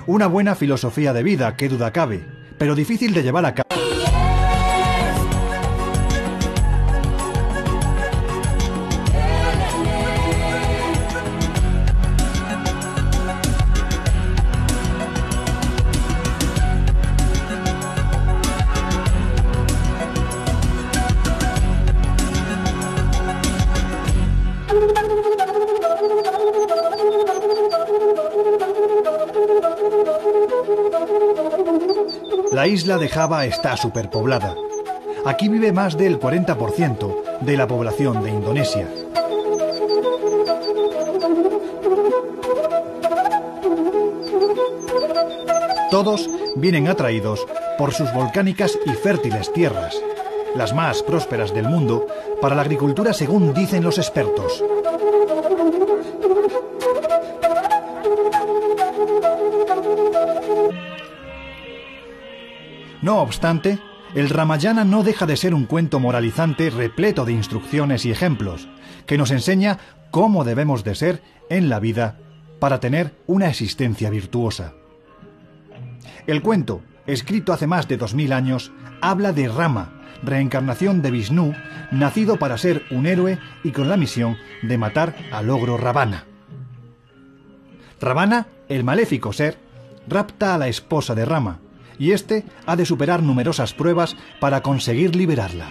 Una buena filosofía de vida, qué duda cabe, pero difícil de llevar a cabo. La isla de Java está superpoblada. Aquí vive más del 40% de la población de Indonesia. Todos vienen atraídos por sus volcánicas y fértiles tierras, las más prósperas del mundo para la agricultura según dicen los expertos. No obstante, el Ramayana no deja de ser un cuento moralizante repleto de instrucciones y ejemplos, que nos enseña cómo debemos de ser en la vida para tener una existencia virtuosa. El cuento, escrito hace más de 2000 años, habla de Rama, reencarnación de Vishnu, nacido para ser un héroe y con la misión de matar al ogro Ravana. Ravana, el maléfico ser, rapta a la esposa de Rama, y éste ha de superar numerosas pruebas para conseguir liberarla.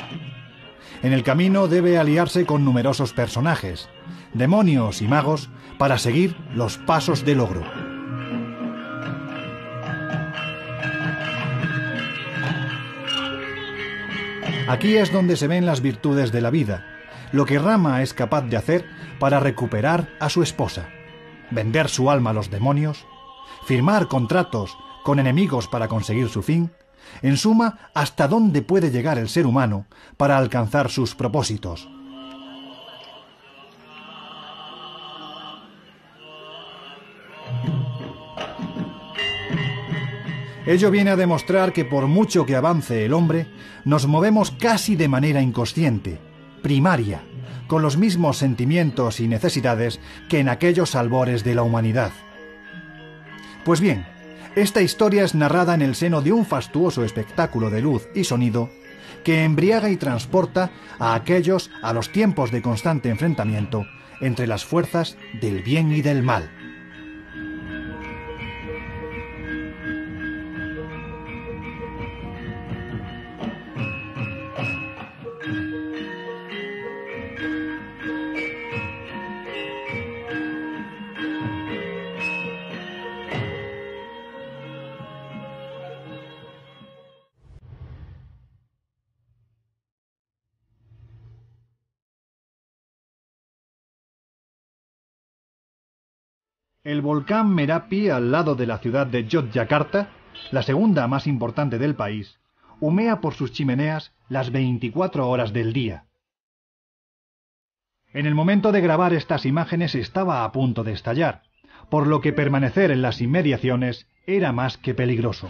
En el camino debe aliarse con numerosos personajes, demonios y magos, para seguir los pasos del ogro. Aquí es donde se ven las virtudes de la vida, lo que Rama es capaz de hacer para recuperar a su esposa, vender su alma a los demonios, firmar contratos con enemigos para conseguir su fin, en suma, hasta dónde puede llegar el ser humano para alcanzar sus propósitos. Ello viene a demostrar que por mucho que avance el hombre, nos movemos casi de manera inconsciente, primaria, con los mismos sentimientos y necesidades que en aquellos albores de la humanidad. Pues bien, esta historia es narrada en el seno de un fastuoso espectáculo de luz y sonido que embriaga y transporta a aquellos a los tiempos de constante enfrentamiento entre las fuerzas del bien y del mal. El volcán Merapi, al lado de la ciudad de Yogyakarta, la segunda más importante del país, humea por sus chimeneas las 24 horas del día. En el momento de grabar estas imágenes estaba a punto de estallar, por lo que permanecer en las inmediaciones era más que peligroso.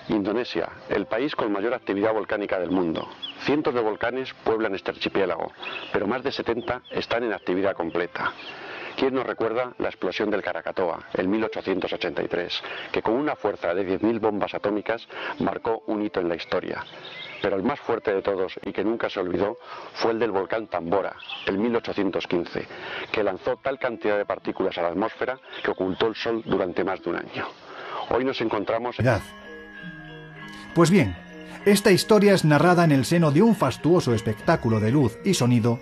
Indonesia, el país con mayor actividad volcánica del mundo. Cientos de volcanes pueblan este archipiélago, pero más de 70 están en actividad completa. ¿Quién nos recuerda la explosión del Krakatoa en 1883, que con una fuerza de 10.000 bombas atómicas marcó un hito en la historia? Pero el más fuerte de todos y que nunca se olvidó fue el del volcán Tambora, en 1815, que lanzó tal cantidad de partículas a la atmósfera que ocultó el sol durante más de un año. Hoy nos encontramos en... Pues bien, esta historia es narrada en el seno de un fastuoso espectáculo de luz y sonido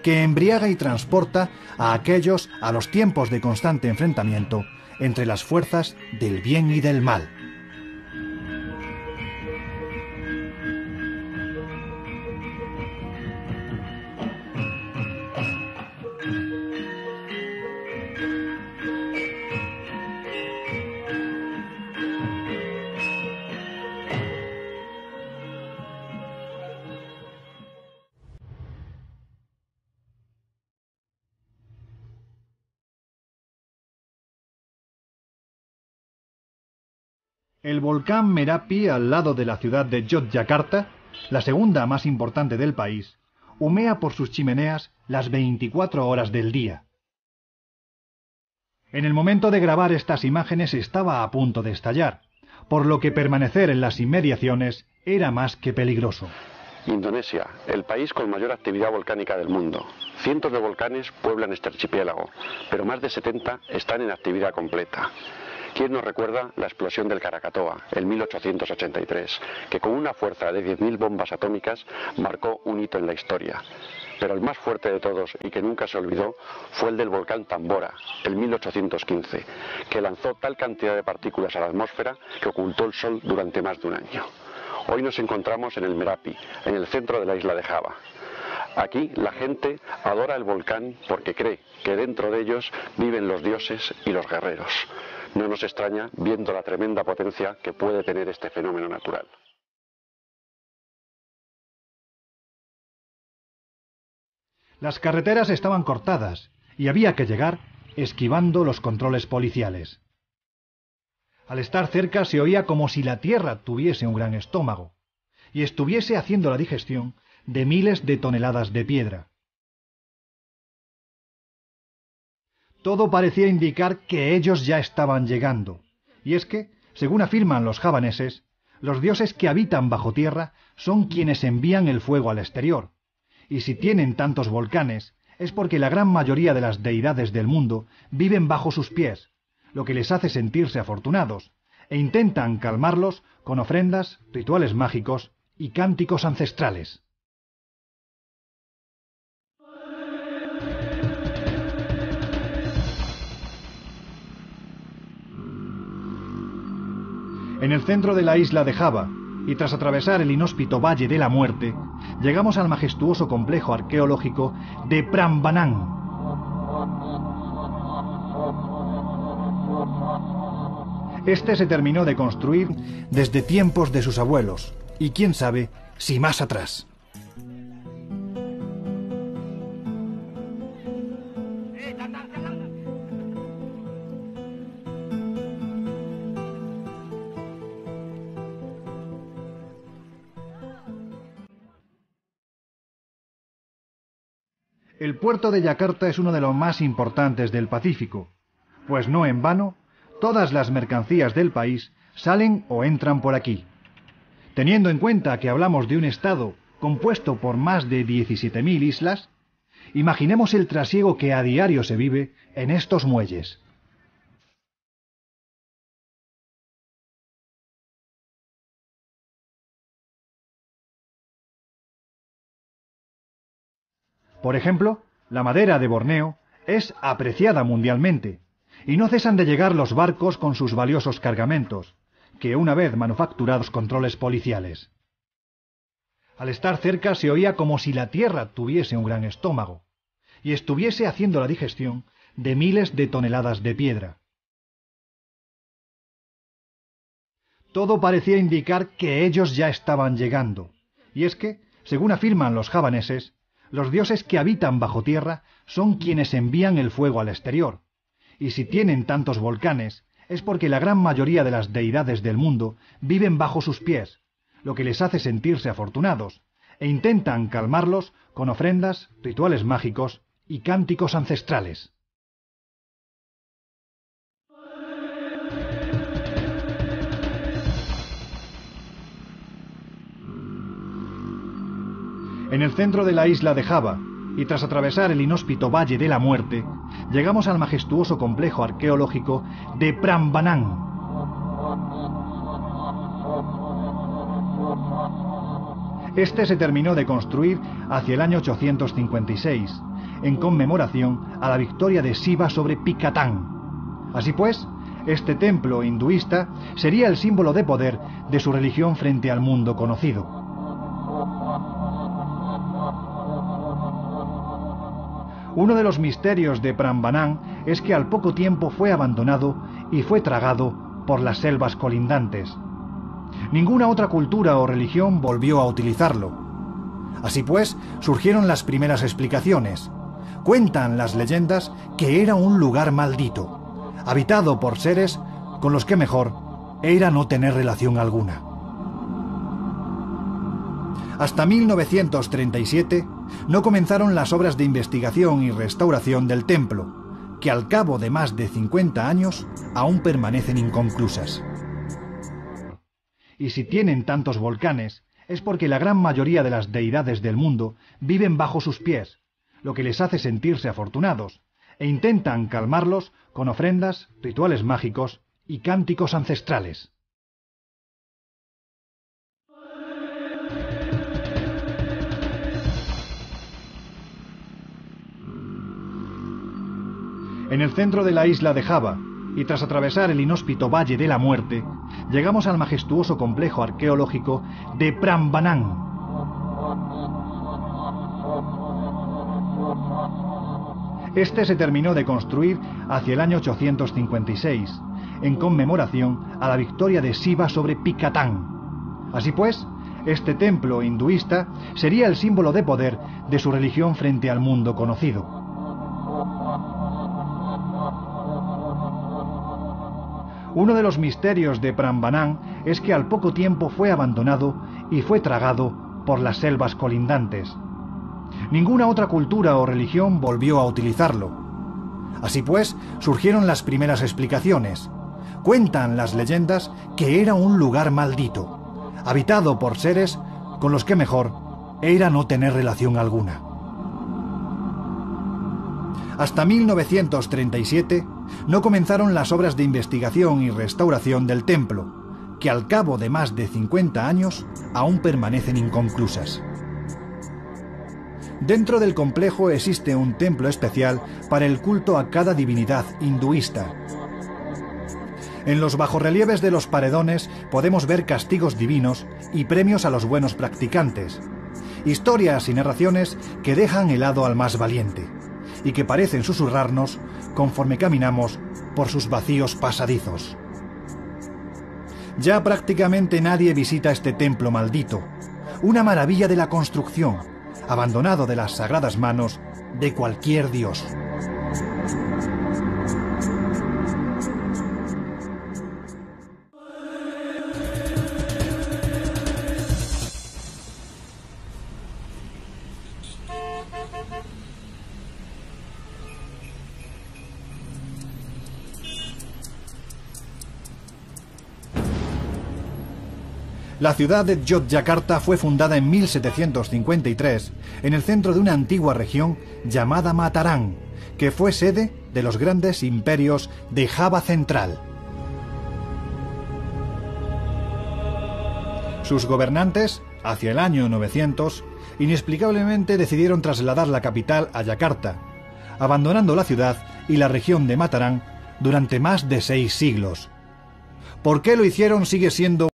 que embriaga y transporta a aquellos a los tiempos de constante enfrentamiento entre las fuerzas del bien y del mal. El volcán Merapi, al lado de la ciudad de Yogyakarta, la segunda más importante del país, humea por sus chimeneas las 24 horas del día. En el momento de grabar estas imágenes estaba a punto de estallar, por lo que permanecer en las inmediaciones era más que peligroso. Indonesia, el país con mayor actividad volcánica del mundo. Cientos de volcanes pueblan este archipiélago, pero más de 70 están en actividad completa. ¿Quién nos recuerda la explosión del Krakatoa en 1883, que con una fuerza de 10.000 bombas atómicas marcó un hito en la historia? Pero el más fuerte de todos y que nunca se olvidó fue el del volcán Tambora, en 1815, que lanzó tal cantidad de partículas a la atmósfera que ocultó el sol durante más de un año. Hoy nos encontramos en el Merapi, en el centro de la isla de Java. Aquí la gente adora el volcán porque cree que dentro de ellos viven los dioses y los guerreros. No nos extraña viendo la tremenda potencia que puede tener este fenómeno natural. Las carreteras estaban cortadas y había que llegar esquivando los controles policiales. Al estar cerca se oía como si la tierra tuviese un gran estómago y estuviese haciendo la digestión de miles de toneladas de piedra. Todo parecía indicar que ellos ya estaban llegando, y es que, según afirman los javaneses, los dioses que habitan bajo tierra son quienes envían el fuego al exterior, y si tienen tantos volcanes es porque la gran mayoría de las deidades del mundo viven bajo sus pies, lo que les hace sentirse afortunados, e intentan calmarlos con ofrendas, rituales mágicos y cánticos ancestrales. En el centro de la isla de Java, y tras atravesar el inhóspito Valle de la Muerte, llegamos al majestuoso complejo arqueológico de Prambanan. Este se terminó de construir desde tiempos de sus abuelos, y quién sabe si más atrás. El puerto de Yakarta es uno de los más importantes del Pacífico, pues no en vano, todas las mercancías del país salen o entran por aquí. Teniendo en cuenta que hablamos de un estado compuesto por más de 17.000 islas, imaginemos el trasiego que a diario se vive en estos muelles. Por ejemplo, la madera de Borneo es apreciada mundialmente, y no cesan de llegar los barcos con sus valiosos cargamentos, que una vez manufacturados controles policiales. Al estar cerca se oía como si la tierra tuviese un gran estómago, y estuviese haciendo la digestión de miles de toneladas de piedra. Todo parecía indicar que ellos ya estaban llegando, y es que, según afirman los javaneses, los dioses que habitan bajo tierra son quienes envían el fuego al exterior, y si tienen tantos volcanes es porque la gran mayoría de las deidades del mundo viven bajo sus pies, lo que les hace sentirse afortunados, e intentan calmarlos con ofrendas, rituales mágicos y cánticos ancestrales. En el centro de la isla de Java, y tras atravesar el inhóspito Valle de la Muerte, llegamos al majestuoso complejo arqueológico de Prambanan. Este se terminó de construir hacia el año 856, en conmemoración a la victoria de Shiva sobre Pikatán. Así pues, este templo hinduista sería el símbolo de poder de su religión frente al mundo conocido. Uno de los misterios de Prambanan es que al poco tiempo fue abandonado y fue tragado por las selvas colindantes. Ninguna otra cultura o religión volvió a utilizarlo. Así pues, surgieron las primeras explicaciones. Cuentan las leyendas que era un lugar maldito, habitado por seres con los que mejor era no tener relación alguna. Hasta 1937 no comenzaron las obras de investigación y restauración del templo, que al cabo de más de 50 años aún permanecen inconclusas. Y si tienen tantos volcanes, es porque la gran mayoría de las deidades del mundo viven bajo sus pies, lo que les hace sentirse afortunados, e intentan calmarlos con ofrendas, rituales mágicos y cánticos ancestrales. En el centro de la isla de Java, y tras atravesar el inhóspito Valle de la Muerte, llegamos al majestuoso complejo arqueológico de Prambanan. Este se terminó de construir hacia el año 856, en conmemoración a la victoria de Shiva sobre Pikatán. Así pues, este templo hinduista sería el símbolo de poder de su religión frente al mundo conocido. Uno de los misterios de Prambanan es que al poco tiempo fue abandonado y fue tragado por las selvas colindantes. Ninguna otra cultura o religión volvió a utilizarlo. Así pues, surgieron las primeras explicaciones. Cuentan las leyendas que era un lugar maldito, habitado por seres con los que mejor era no tener relación alguna. Hasta 1937 no comenzaron las obras de investigación y restauración del templo, que al cabo de más de 50 años aún permanecen inconclusas. Dentro del complejo existe un templo especial para el culto a cada divinidad hinduista. En los bajorrelieves de los paredones podemos ver castigos divinos y premios a los buenos practicantes, Historias y narraciones que dejan helado al más valiente y que parecen susurrarnos conforme caminamos por sus vacíos pasadizos. Ya prácticamente nadie visita este templo maldito, una maravilla de la construcción, abandonado de las sagradas manos de cualquier dios. La ciudad de Yogyakarta fue fundada en 1753 en el centro de una antigua región llamada Mataram, que fue sede de los grandes imperios de Java Central. Sus gobernantes, hacia el año 900, inexplicablemente decidieron trasladar la capital a Yakarta, abandonando la ciudad y la región de Mataram durante más de 6 siglos. ¿Por qué lo hicieron sigue siendo